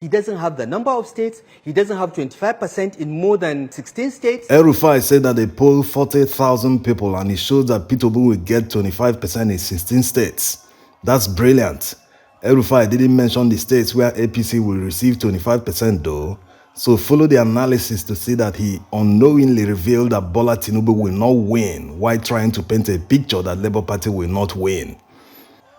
He doesn't have the number of states. He doesn't have 25% in more than 16 states. Rufai said that they polled 40,000 people and it shows that Peter Obi will get 25% in 16 states. That's brilliant. Rufai didn't mention the states where APC will receive 25% though. So follow the analysis to see that he unknowingly revealed that Bola Tinubu will not win while trying to paint a picture that Labour Party will not win.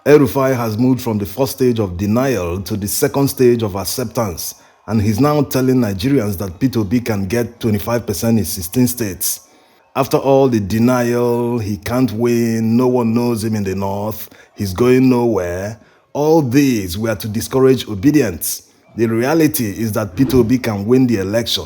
Rufai has moved from the first stage of denial to the second stage of acceptance, and he's now telling Nigerians that Peter Obi can get 25% in 16 states. After all the denial, he can't win, no one knows him in the north, he's going nowhere, all these were to discourage obedience. The reality is that Peter Obi can win the election.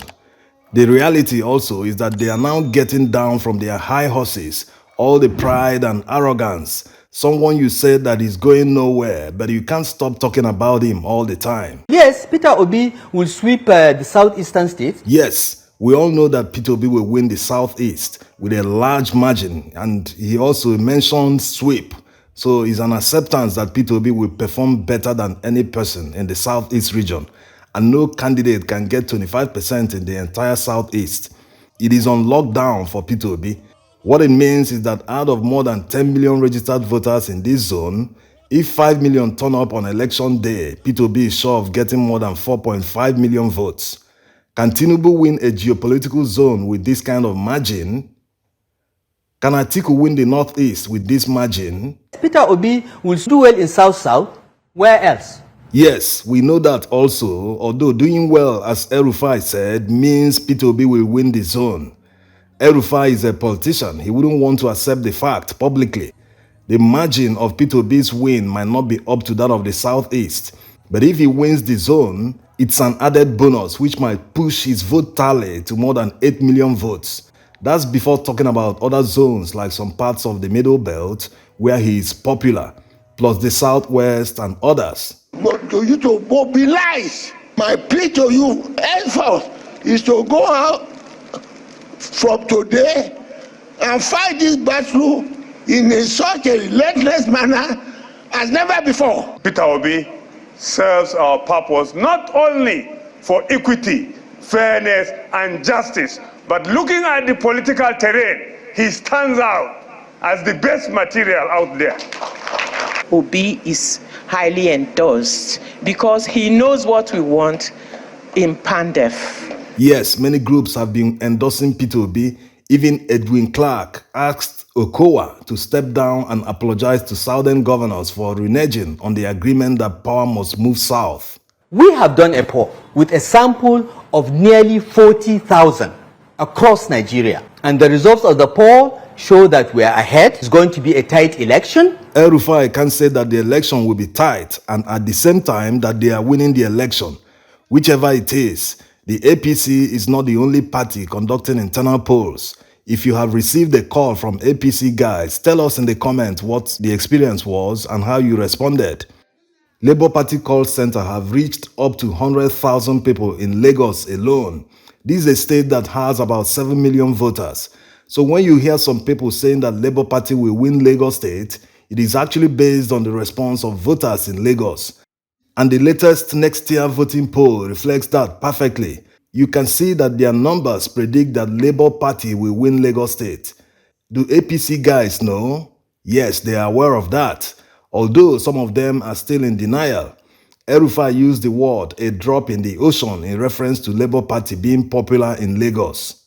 The reality also is that they are now getting down from their high horses, all the pride and arrogance. Someone you said that is going nowhere, but you can't stop talking about him all the time. Yes, Peter Obi will sweep the southeastern states. Yes, we all know that Peter Obi will win the southeast with a large margin, and he also mentioned sweep. So it's an acceptance that Peter Obi will perform better than any person in the southeast region, and no candidate can get 25% in the entire southeast. It is on lockdown for Peter Obi. What it means is that out of more than 10 million registered voters in this zone, if 5 million turn up on election day, Peter Obi is sure of getting more than 4.5 million votes. Can Tinubu win a geopolitical zone with this kind of margin? Can Atiku win the northeast with this margin? Peter Obi will do well in south-south. Where else? Yes, we know that also, although doing well, as Rufai said, means Peter Obi will win the zone. Rufai is a politician. He wouldn't want to accept the fact publicly. The margin of Peter Obi's win might not be up to that of the southeast, but if he wins the zone, it's an added bonus which might push his vote tally to more than 8 million votes. That's before talking about other zones like some parts of the Middle Belt where he is popular, plus the Southwest and others. But to you to mobilize, my plea to you henceforth is to go out from today and fight this battle in such a relentless manner as never before. Peter Obi serves our purpose not only for equity, fairness, and justice, but looking at the political terrain, he stands out as the best material out there. Obi is highly endorsed because he knows what we want in Pandef. Yes, many groups have been endorsing Peter Obi. Even Edwin Clark asked Okowa to step down and apologize to southern governors for reneging on the agreement that power must move south. We have done a poll with a sample of nearly 40,000 across Nigeria. And the results of the poll show that we are ahead. It's going to be a tight election. Rufai can say that the election will be tight and at the same time that they are winning the election. Whichever it is, the APC is not the only party conducting internal polls. If you have received a call from APC guys, tell us in the comments what the experience was and how you responded. Labour Party call center have reached up to 100,000 people in Lagos alone. This is a state that has about 7 million voters. So when you hear some people saying that Labour Party will win Lagos State, it is actually based on the response of voters in Lagos. And the latest next year voting poll reflects that perfectly. You can see that their numbers predict that Labour Party will win Lagos State. Do APC guys know? Yes, they are aware of that, although some of them are still in denial. Rufai used the word a drop in the ocean in reference to Labour Party being popular in Lagos.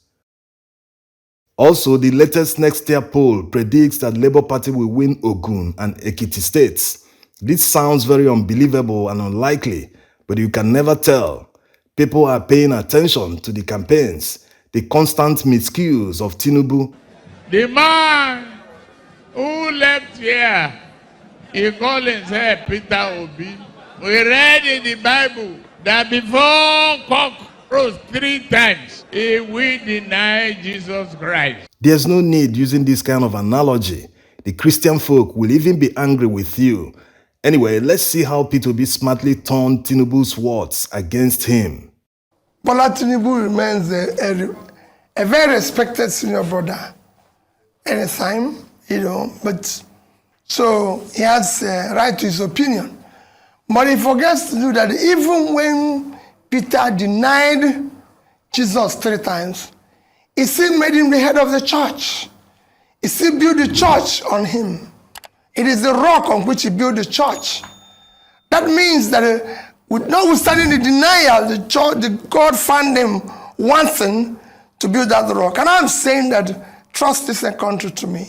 Also, the latest next year poll predicts that Labour Party will win Ogun and Ekiti states. This sounds very unbelievable and unlikely, but you can never tell. People are paying attention to the campaigns, the constant miscues of Tinubu. The man who left here, he called himself Peter Obi. We read in the Bible that before cock crows 3 times, he will deny Jesus Christ. There's no need using this kind of analogy. The Christian folk will even be angry with you. Anyway, let's see how Peter Obi smartly turned Tinubu's words against him. Bola Tinubu remains a very respected senior brother anytime, but so he has a right to his opinion. But he forgets to do that even when Peter denied Jesus 3 times, he still made him the head of the church. He still built the church on him. It is the rock on which he built the church. That means that notwithstanding the denial, the God found him wanting to build that rock. And I'm saying that trust this country to me.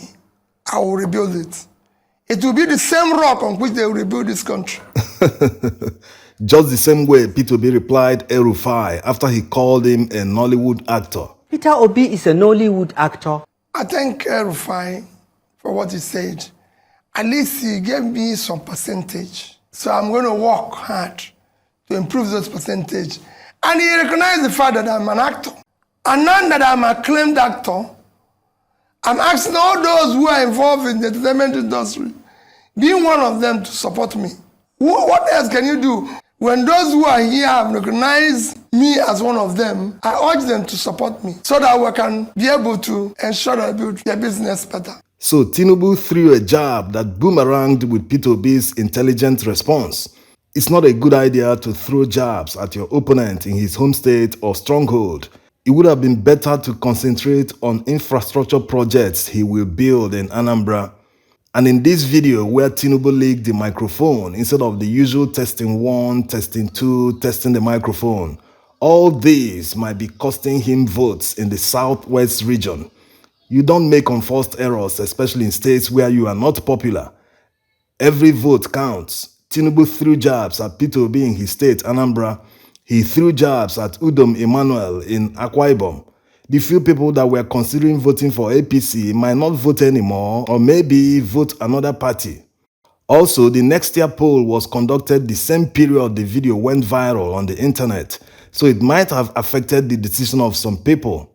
I will rebuild it. It will be the same rock on which they will rebuild this country. Just the same way Peter Obi replied Rufai after he called him a Nollywood actor. Peter Obi is a Nollywood actor. I thank Rufai for what he said. At least he gave me some percentage. So I'm going to work hard to improve those percentage. And he recognized the fact that I'm an actor. And now that I'm a acclaimed actor, I'm asking all those who are involved in the entertainment industry, being one of them, to support me. What else can you do? When those who are here have recognized me as one of them, I urge them to support me so that we can be able to ensure that I build their business better. So Tinubu threw a jab that boomeranged with Peter Obi's intelligent response. It's not a good idea to throw jabs at your opponent in his home state or stronghold. It would have been better to concentrate on infrastructure projects he will build in Anambra. And in this video where Tinubu leaked the microphone instead of the usual testing 1, testing 2, testing the microphone, all these might be costing him votes in the southwest region. You don't make unforced errors, especially in states where you are not popular. Every vote counts. Tinubu threw jabs at Peter Obi in his state, Anambra. He threw jabs at Udom Emmanuel in Akwa Ibom. The few people that were considering voting for APC might not vote anymore, or maybe vote another party. Also, the next year poll was conducted the same period the video went viral on the internet, so it might have affected the decision of some people.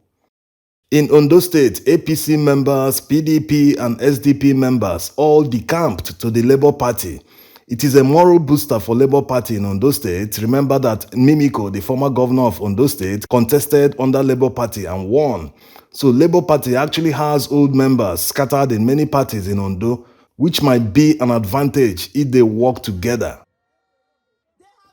In Ondo State, APC members, PDP and SDP members all decamped to the Labour Party. It is a moral booster for Labour Party in Ondo State. Remember that Mimiko, the former governor of Ondo State, contested under Labour Party and won. So Labour Party actually has old members scattered in many parties in Ondo, which might be an advantage if they work together.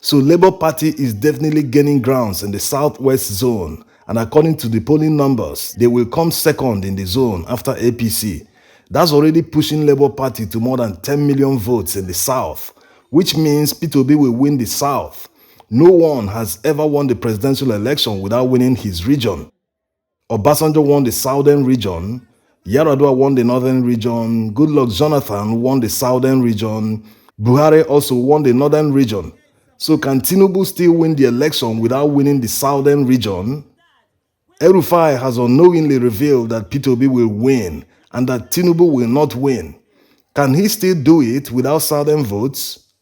So Labour Party is definitely gaining grounds in the southwest zone, and according to the polling numbers, they will come second in the zone after APC. That's already pushing Labour Party to more than 10 million votes in the south, which means Peter Obi will win the south. No one has ever won the presidential election without winning his region. Obasanjo won the southern region, Yar'Adua won the northern region, Goodluck Jonathan won the southern region, Buhari also won the northern region. So can Tinubu still win the election without winning the southern region? Rufai has unknowingly revealed that Peter Obi will win and that Tinubu will not win. Can he still do it without southern votes?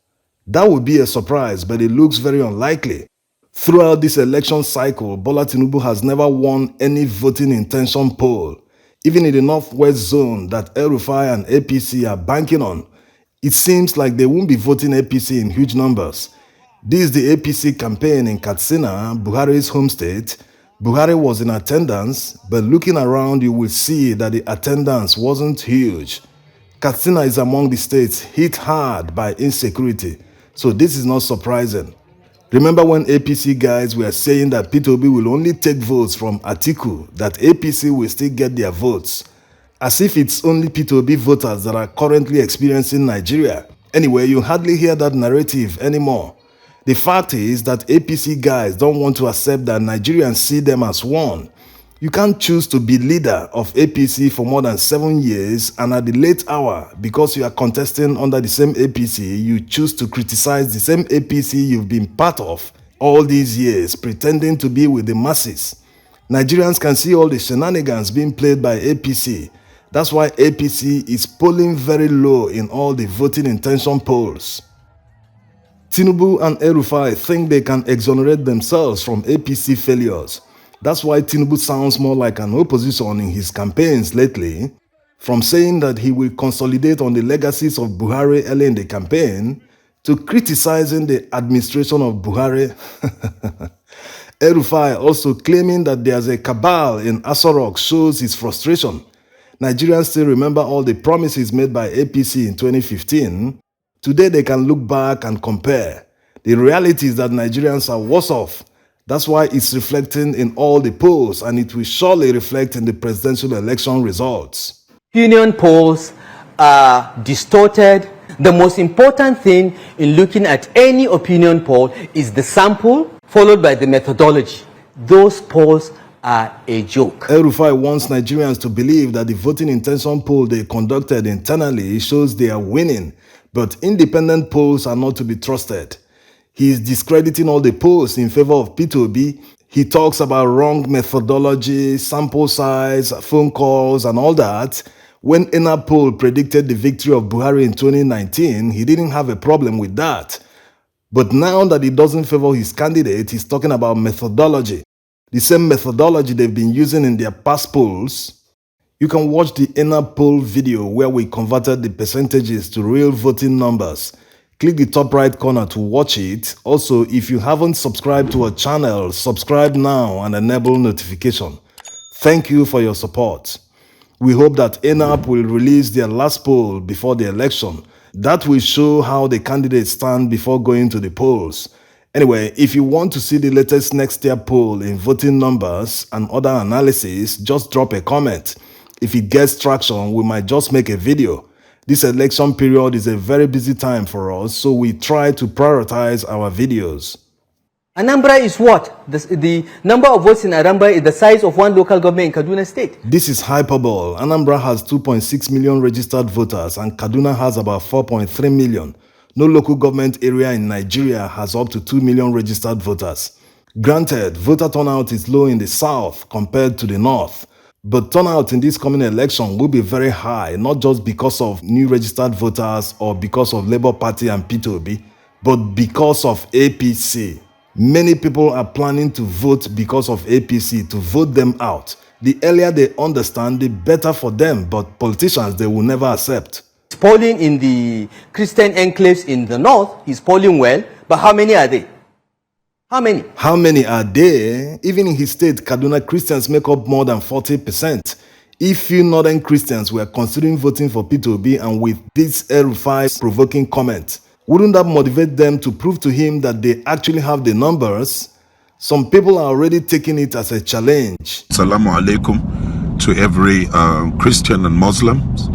That would be a surprise, but it looks very unlikely. Throughout this election cycle, Bola Tinubu has never won any voting intention poll. Even in the northwest zone that Rufai and APC are banking on, it seems like they won't be voting APC in huge numbers. This is the APC campaign in Katsina, Buhari's home state. Buhari was in attendance, but looking around you will see that the attendance wasn't huge. Katsina is among the states hit hard by insecurity, so this is not surprising. Remember when APC guys were saying that Peter Obi will only take votes from Atiku, that APC will still get their votes, as if it's only Peter Obi voters that are currently experiencing Nigeria. Anyway, you hardly hear that narrative anymore. The fact is that APC guys don't want to accept that Nigerians see them as one. You can't choose to be leader of APC for more than 7 years, and at the late hour, because you are contesting under the same APC, you choose to criticize the same APC you've been part of all these years, pretending to be with the masses. Nigerians can see all the shenanigans being played by APC. That's why APC is polling very low in all the voting intention polls. Tinubu and Rufai think they can exonerate themselves from APC failures. That's why Tinubu sounds more like an opposition in his campaigns lately. From saying that he will consolidate on the legacies of Buhari early in the campaign, to criticizing the administration of Buhari. Rufai also claiming that there's a cabal in Aso Rock shows his frustration. Nigerians still remember all the promises made by APC in 2015. Today they can look back and compare. The reality is that Nigerians are worse off, That's why it's reflecting in all the polls, and it will surely reflect in the presidential election results. Opinion polls are distorted. The most important thing in looking at any opinion poll is the sample followed by the methodology. Those polls are a joke. Rufai wants Nigerians to believe that the voting intention poll they conducted internally shows they are winning, but independent polls are not to be trusted. He is discrediting all the polls in favor of P2B. He talks about wrong methodology, sample size, phone calls, and all that. When Enab poll predicted the victory of Buhari in 2019, he didn't have a problem with that. But now that he doesn't favor his candidate, he's talking about methodology. The same methodology they've been using in their past polls. You can watch the Enab poll video where we converted the percentages to real voting numbers. Click the top right corner to watch it. Also, if you haven't subscribed to our channel, subscribe now and enable notification. Thank you for your support. We hope that ENAP will release their last poll before the election. That will show how the candidates stand before going to the polls. Anyway, if you want to see the latest next year poll in voting numbers and other analysis, just drop a comment. If it gets traction, we might just make a video. This election period is a very busy time for us, so we try to prioritize our videos. Anambra is what? The number of votes in Anambra is the size of one local government in Kaduna State. This is hyperbole. Anambra has 2.6 million registered voters and Kaduna has about 4.3 million. No local government area in Nigeria has up to 2 million registered voters. Granted, voter turnout is low in the south compared to the north. But turnout in this coming election will be very high, not just because of new registered voters or because of Labour Party and P2B, but because of APC. Many people are planning to vote because of APC, to vote them out. The earlier they understand, the better for them, but politicians, they will never accept. He's polling in the Christian enclaves in the north. He's polling well, but how many are they? How many? How many are there? Even in his state, Kaduna, Christians make up more than 40%. If few northern Christians were considering voting for P2B, and with this Rufai's provoking comment, wouldn't that motivate them to prove to him that they actually have the numbers? Some people are already taking it as a challenge. Assalamu alaikum to every Christian and Muslims.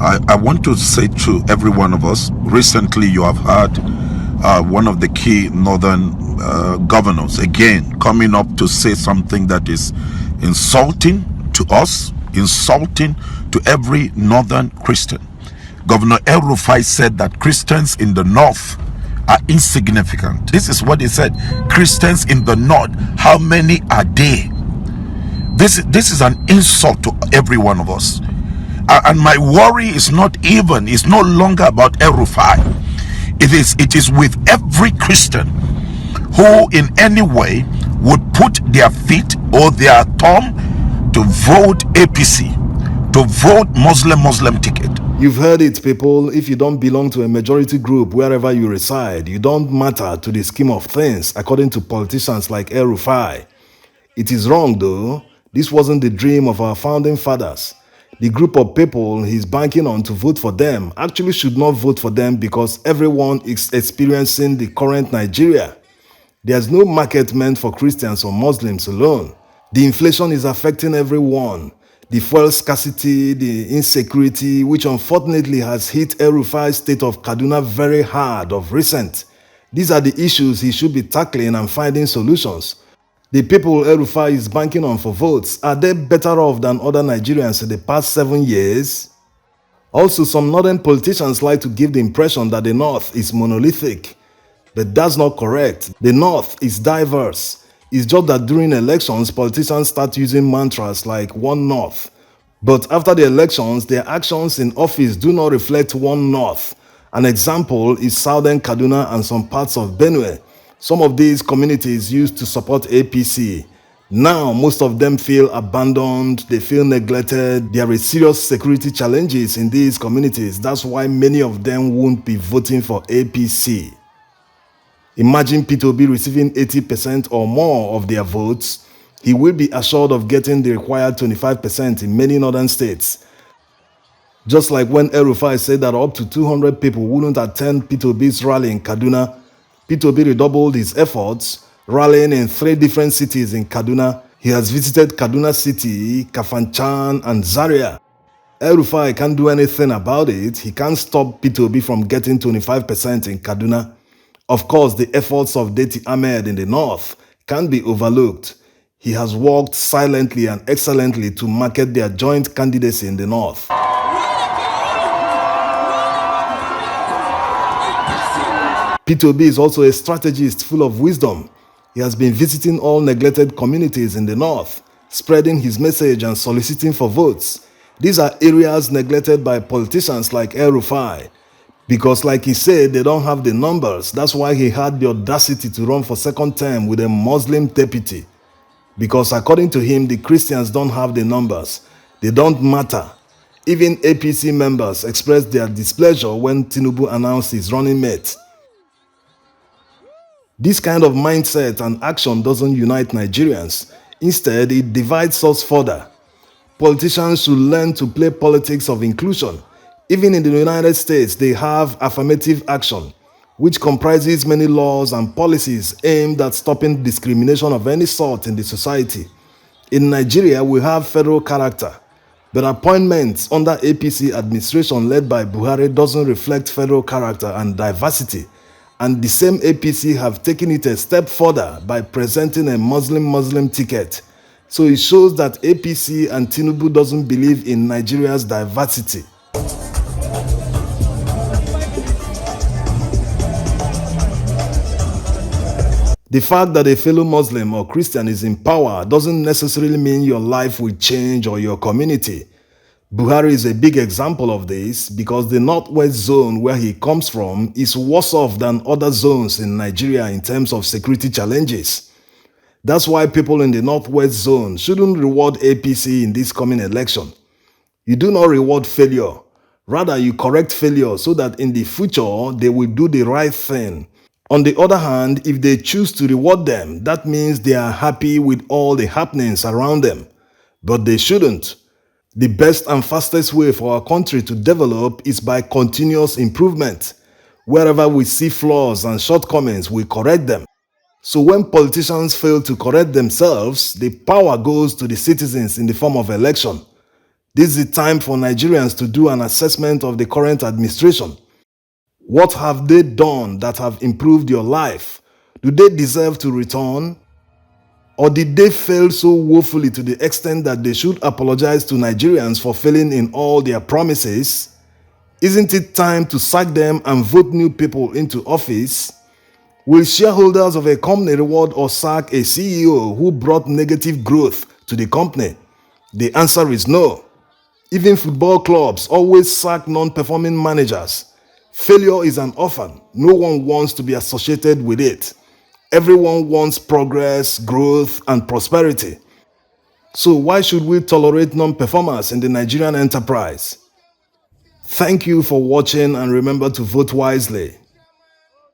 I want to say to every one of us, recently you have heard one of the key northern governors again coming up to say something that is insulting to us, insulting to every northern Christian. Governor Rufai said that Christians in the north are insignificant. This is what he said. Christians in the north, how many are they? This is an insult to every one of us. And my worry is not no longer about Rufai. It is with every Christian who in any way would put their feet or their thumb to vote APC, to vote Muslim ticket. You've heard it, people. If you don't belong to a majority group wherever you reside, you don't matter to the scheme of things, according to politicians like Rufai. It is wrong, though. This wasn't the dream of our founding fathers. The group of people he's banking on to vote for them actually should not vote for them because everyone is experiencing the current Nigeria. There's no market meant for Christians or Muslims alone. The inflation is affecting everyone. The fuel scarcity, the insecurity, which unfortunately has hit Rufai's state of Kaduna very hard of recent. These are the issues he should be tackling and finding solutions. The people Rufai is banking on for votes, are they better off than other Nigerians in the past 7 years? Also, some northern politicians like to give the impression that the north is monolithic. But that's not correct. The north is diverse. It's just that during elections, politicians start using mantras like One North. But after the elections, their actions in office do not reflect One North. An example is Southern Kaduna and some parts of Benue. Some of these communities used to support APC. Now, most of them feel abandoned, they feel neglected. There are serious security challenges in these communities. That's why many of them won't be voting for APC. Imagine P2B receiving 80% or more of their votes. He will be assured of getting the required 25% in many northern states. Just like when Rufai said that up to 200 people wouldn't attend P2B's rally in Kaduna, P2B redoubled his efforts. rallying in 3 different cities in Kaduna. He has visited Kaduna City, Kafanchan, and Zaria. Rufai can't do anything about it. He can't stop Peter Obi from getting 25% in Kaduna. Of course, the efforts of Deti Ahmed in the north can't be overlooked. He has worked silently and excellently to market their joint candidacy in the north. Peter Obi is also a strategist full of wisdom. He has been visiting all neglected communities in the north, spreading his message and soliciting for votes. These are areas neglected by politicians like Rufai, because like he said, they don't have the numbers. That's why he had the audacity to run for second term with a Muslim deputy. Because according to him, the Christians don't have the numbers. They don't matter. Even APC members expressed their displeasure when Tinubu announced his running mate. This kind of mindset and action doesn't unite Nigerians. Instead, it divides us further. Politicians should learn to play politics of inclusion. Even in the United States, they have affirmative action, which comprises many laws and policies aimed at stopping discrimination of any sort in the society. In Nigeria, we have federal character, but appointments under APC administration led by Buhari doesn't reflect federal character and diversity. And the same APC have taken it a step further by presenting a Muslim ticket. So it shows that APC and Tinubu doesn't believe in Nigeria's diversity. The fact that a fellow Muslim or Christian is in power doesn't necessarily mean your life will change or your community. Buhari is a big example of this because the Northwest zone where he comes from is worse off than other zones in Nigeria in terms of security challenges. That's why people in the Northwest zone shouldn't reward APC in this coming election. You do not reward failure. Rather, you correct failure so that in the future they will do the right thing. On the other hand, if they choose to reward them, that means they are happy with all the happenings around them. But they shouldn't. The best and fastest way for our country to develop is by continuous improvement. Wherever we see flaws and shortcomings, we correct them. So when politicians fail to correct themselves, the power goes to the citizens in the form of election. This is the time for Nigerians to do an assessment of the current administration. What have they done that have improved your life? Do they deserve to return? Or did they fail so woefully to the extent that they should apologize to Nigerians for failing in all their promises? Isn't it time to sack them and vote new people into office? Will shareholders of a company reward or sack a CEO who brought negative growth to the company? The answer is no. Even football clubs always sack non-performing managers. Failure is an orphan. No one wants to be associated with it. Everyone wants progress, growth, and prosperity. So why should we tolerate non-performers in the Nigerian enterprise? Thank you for watching and remember to vote wisely.